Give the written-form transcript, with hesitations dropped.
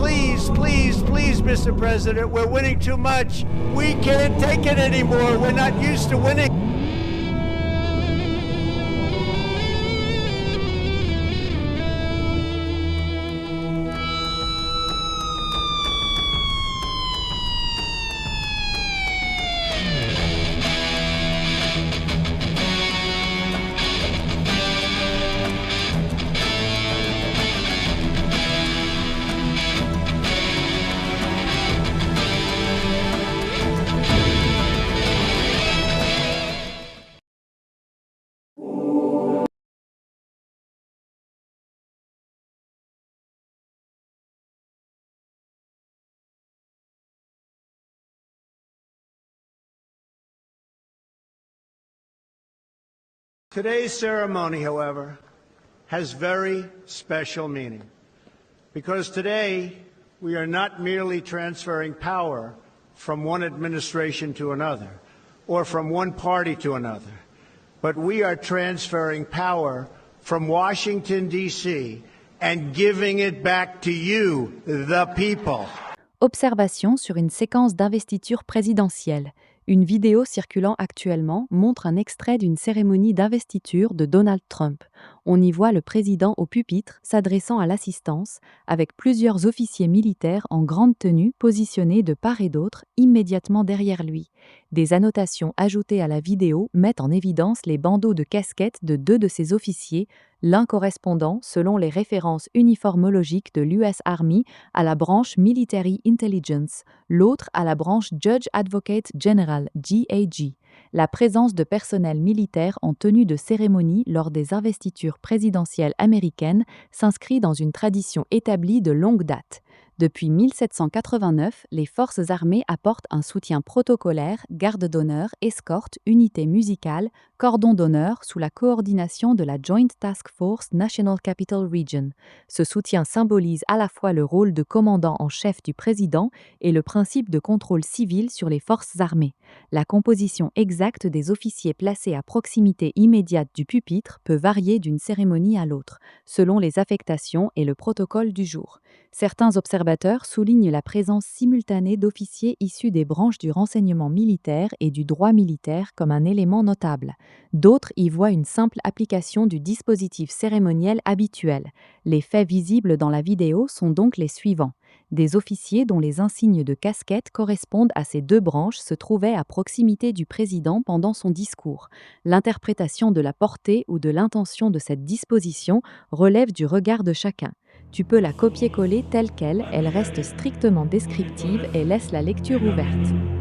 please, please, please, Mr. President, we're winning too much. We can't take it anymore. We're not used to winning. Today's ceremony, however, has very special meaning because today we are not merely transferring power from one administration to another or from one party to another, but we are transferring power from Washington, D.C. and giving it back to you, the people. Observation sur une séquence d'investiture présidentielle. Une vidéo circulant actuellement montre un extrait d'une cérémonie d'investiture de Donald Trump. On y voit le président au pupitre s'adressant à l'assistance, avec plusieurs officiers militaires en grande tenue positionnés de part et d'autre immédiatement derrière lui. Des annotations ajoutées à la vidéo mettent en évidence les bandeaux de casquette de deux de ces officiers, l'un correspondant, selon les références uniformologiques de l'US Army, à la branche Military Intelligence, l'autre à la branche Judge Advocate General, JAG. La présence de personnel militaire en tenue de cérémonie lors des investitures présidentielles américaines s'inscrit dans une tradition établie de longue date. Depuis 1789, les forces armées apportent un soutien protocolaire, garde d'honneur, escorte, unité musicale, cordon d'honneur sous la coordination de la Joint Task Force National Capital Region. Ce soutien symbolise à la fois le rôle de commandant en chef du président et le principe de contrôle civil sur les forces armées. La composition exacte des officiers placés à proximité immédiate du pupitre peut varier d'une cérémonie à l'autre, selon les affectations et le protocole du jour. Certains observateurs soulignent la présence simultanée d'officiers issus des branches du renseignement militaire et du droit militaire comme un élément notable. D'autres y voient une simple application du dispositif cérémoniel habituel. Les faits visibles dans la vidéo sont donc les suivants. Des officiers dont les insignes de casquette correspondent à ces deux branches se trouvaient à proximité du président pendant son discours. L'interprétation de la portée ou de l'intention de cette disposition relève du regard de chacun. Tu peux la copier-coller telle qu'elle, elle reste strictement descriptive et laisse la lecture ouverte.